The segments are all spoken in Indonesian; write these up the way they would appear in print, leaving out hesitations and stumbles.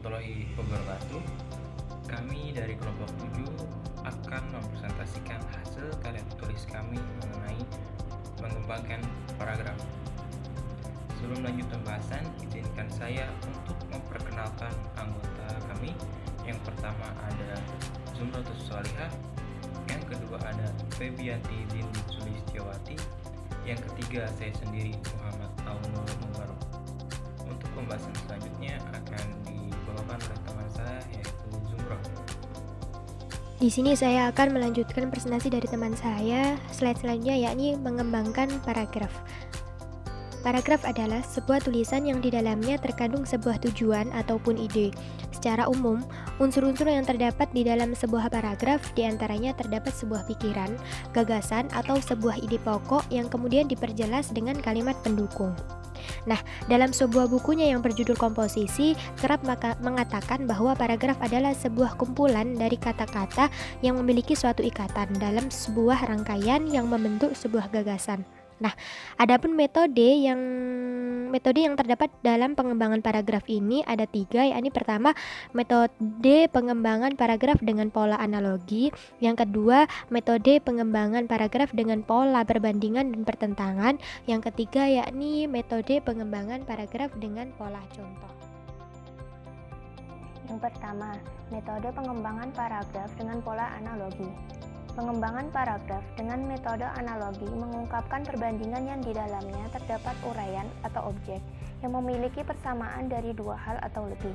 warahmatullahi wabarakatuh. Kami dari kelompok 7 akan mempresentasikan hasil karya tulis kami mengenai mengembangkan paragraf. Sebelum lanjut pembahasan, izinkan saya untuk memperkenalkan anggota kami. Yang pertama ada Zumratus Sholihah, yang kedua ada Febianti Dindi Sulistiawati, yang ketiga saya sendiri Muhammad Aunul Mubarok. Untuk pembahasan selanjutnya akan dibawakan oleh teman saya yaitu Zumrah. Di sini saya akan melanjutkan presentasi dari teman saya. Slide selanjutnya yakni mengembangkan paragraf. Paragraf adalah sebuah tulisan yang di dalamnya terkandung sebuah tujuan ataupun ide. Secara umum, unsur-unsur yang terdapat di dalam sebuah paragraf diantaranya terdapat sebuah pikiran, gagasan, atau sebuah ide pokok yang kemudian diperjelas dengan kalimat pendukung. Nah, dalam sebuah bukunya yang berjudul Komposisi, kerap mengatakan bahwa paragraf adalah sebuah kumpulan dari kata-kata yang memiliki suatu ikatan dalam sebuah rangkaian yang membentuk sebuah gagasan. Nah, adapun metode yang terdapat dalam pengembangan paragraf ini ada 3, yakni pertama, metode pengembangan paragraf dengan pola analogi, yang kedua, metode pengembangan paragraf dengan pola perbandingan dan pertentangan, yang ketiga, yakni metode pengembangan paragraf dengan pola contoh. Yang pertama, metode pengembangan paragraf dengan pola analogi. Pengembangan paragraf dengan metode analogi mengungkapkan perbandingan yang di dalamnya terdapat uraian atau objek yang memiliki persamaan dari dua hal atau lebih.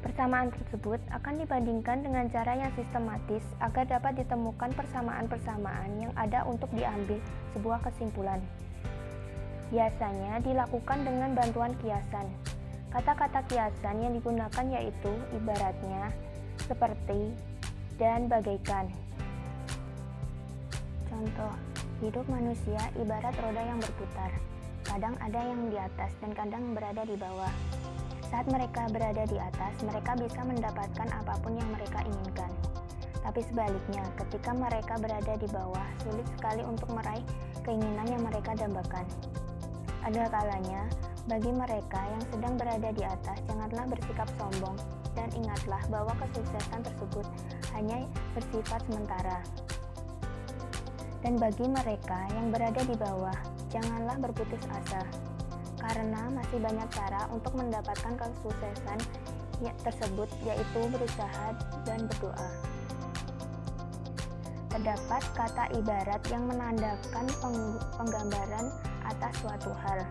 Persamaan tersebut akan dibandingkan dengan cara yang sistematis agar dapat ditemukan persamaan-persamaan yang ada untuk diambil sebuah kesimpulan. Biasanya dilakukan dengan bantuan kiasan. Kata-kata kiasan yang digunakan yaitu ibaratnya, seperti, dan bagaikan. Contoh, hidup manusia ibarat roda yang berputar. Kadang ada yang di atas dan kadang berada di bawah. Saat mereka berada di atas, mereka bisa mendapatkan apapun yang mereka inginkan. Tapi sebaliknya, ketika mereka berada di bawah, sulit sekali untuk meraih keinginan yang mereka dambakan. Ada kalanya, bagi mereka yang sedang berada di atas, janganlah bersikap sombong dan ingatlah bahwa kesuksesan tersebut hanya bersifat sementara. Dan bagi mereka yang berada di bawah, janganlah berputus asa, karena masih banyak cara untuk mendapatkan kesuksesan tersebut, yaitu berusaha dan berdoa. Terdapat kata ibarat yang menandakan penggambaran atas suatu hal.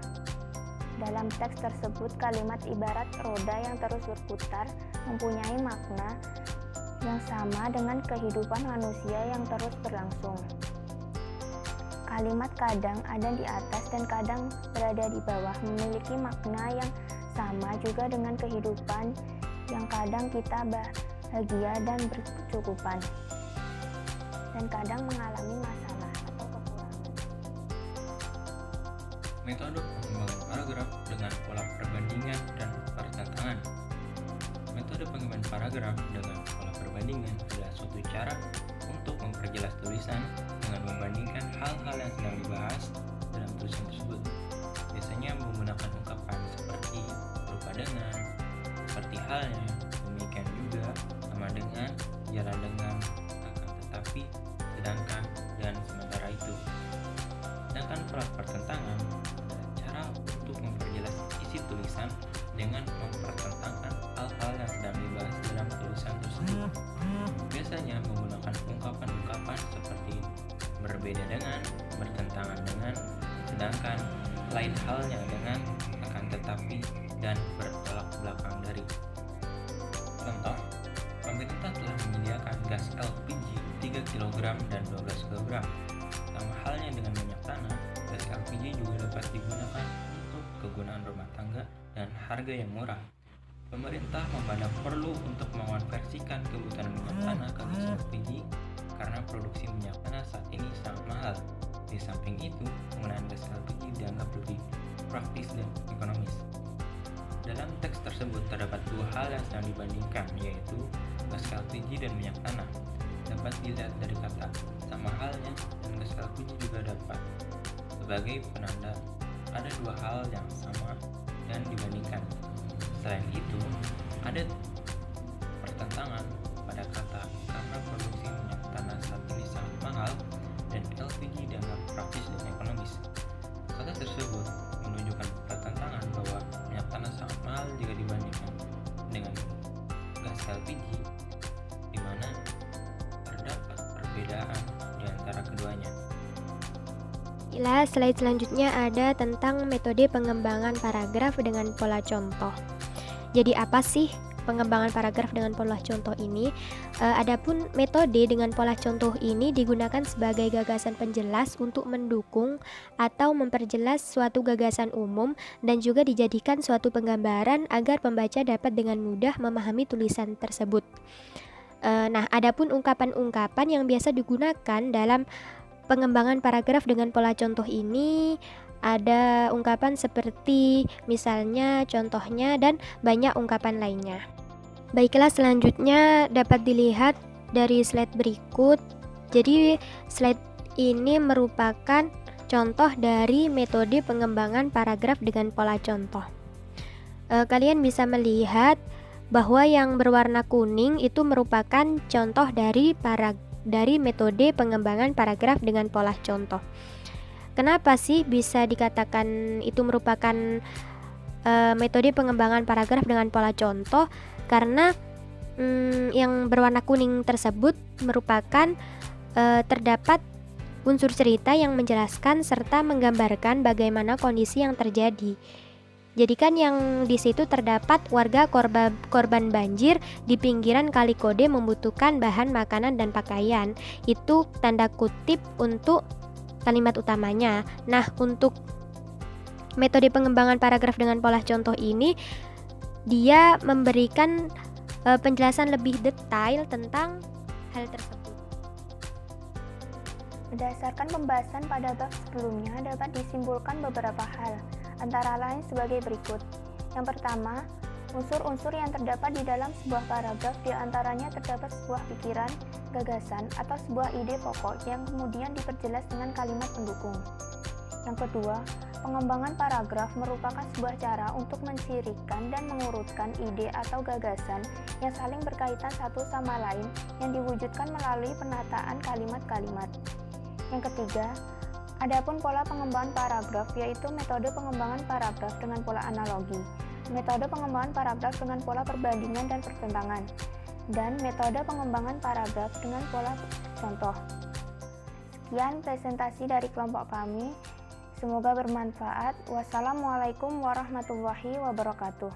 Dalam teks tersebut, kalimat ibarat roda yang terus berputar mempunyai makna yang sama dengan kehidupan manusia yang terus berlangsung. Kalimat kadang ada di atas dan kadang berada di bawah memiliki makna yang sama juga dengan kehidupan yang kadang kita bahagia dan berkecukupan, dan kadang mengalami masalah atau kekurangan. Metode pengembangan paragraf dengan pola perbandingan dan pertentangan. Metode pengembangan paragraf dengan pola perbandingan adalah suatu cara untuk memperjelas tulisan dengan membandingkan hal-hal yang sedang dibahas dalam tulisan tersebut. Biasanya menggunakan ungkapan seperti berupa dengan, seperti halnya, demikian juga, sama dengan, jalan dengan, akan tetapi, sedangkan, dan sementara itu. Sedangkan pola pertentangan adalah cara untuk memperjelas isi tulisan dengan mempertentangkan hal-hal yang sedang dibahas dalam tulisan tersebut. Biasanya menggunakan ungkapan-ungkapan seperti berbeda dengan, bertentangan dengan, sedangkan, lain halnya dengan, akan tetapi, dan bertolak belakang dari. Contoh, pemerintah telah menyediakan gas LPG 3 kg dan 12 kg. Sama halnya dengan minyak tanah, gas LPG juga dapat digunakan untuk kegunaan rumah tangga dan harga yang murah. Pemerintah memandang perlu untuk mengonversikan kebutuhan minyak tanah ke gas LPG karena produksi minyak tanah saat ini sangat mahal. Di samping itu, penggunaan gas LPG dianggap lebih praktis dan ekonomis. Dalam teks tersebut terdapat dua hal yang sedang dibandingkan, yaitu gas LPG dan minyak tanah. Dapat dilihat dari kata sama halnya, dan gas LPG juga dapat sebagai penanda ada dua hal yang sama dan dibandingkan. Selain itu, Ada pertentangan pada kata karena produksi minyak tanah saat ini sangat mahal dan LPG dianggap praktis dan ekonomis. Kata tersebut menunjukkan pertentangan bahwa minyak tanah sangat mahal jika dibandingkan dengan gas LPG, di mana terdapat perbedaan di antara keduanya. Slide selanjutnya ada tentang metode pengembangan paragraf dengan pola contoh. Jadi apa sih pengembangan paragraf dengan pola contoh ini? Adapun metode dengan pola contoh ini digunakan sebagai gagasan penjelas untuk mendukung atau memperjelas suatu gagasan umum dan juga dijadikan suatu penggambaran agar pembaca dapat dengan mudah memahami tulisan tersebut. Nah, adapun ungkapan-ungkapan yang biasa digunakan dalam pengembangan paragraf dengan pola contoh ini ada ungkapan seperti misalnya, contohnya, dan banyak ungkapan lainnya. Baiklah, selanjutnya dapat dilihat dari slide berikut. Jadi slide ini merupakan contoh dari metode pengembangan paragraf dengan pola contoh. Kalian bisa melihat bahwa yang berwarna kuning itu merupakan contoh dari metode pengembangan paragraf dengan pola contoh. Kenapa sih bisa dikatakan itu merupakan metode pengembangan paragraf dengan pola contoh? Karena yang berwarna kuning tersebut merupakan terdapat unsur cerita yang menjelaskan serta menggambarkan bagaimana kondisi yang terjadi. Jadi kan yang di situ terdapat warga korban banjir di pinggiran Kali Kode membutuhkan bahan makanan dan pakaian. Itu tanda kutip untuk kalimat utamanya. Nah, untuk metode pengembangan paragraf dengan pola contoh ini, dia memberikan penjelasan lebih detail tentang hal tersebut. Berdasarkan pembahasan pada bab sebelumnya dapat disimpulkan beberapa hal, antara lain sebagai berikut. Yang pertama, unsur-unsur yang terdapat di dalam sebuah paragraf diantaranya terdapat sebuah pikiran, gagasan, atau sebuah ide pokok yang kemudian diperjelas dengan kalimat pendukung. Yang kedua, pengembangan paragraf merupakan sebuah cara untuk mencirikan dan mengurutkan ide atau gagasan yang saling berkaitan satu sama lain yang diwujudkan melalui penataan kalimat-kalimat. Yang ketiga, adapun pola pengembangan paragraf yaitu metode pengembangan paragraf dengan pola analogi, metode pengembangan paragraf dengan pola perbandingan dan pertentangan, dan metode pengembangan paragraf dengan pola contoh. Sekian presentasi dari kelompok kami. Semoga bermanfaat. Wassalamualaikum warahmatullahi wabarakatuh.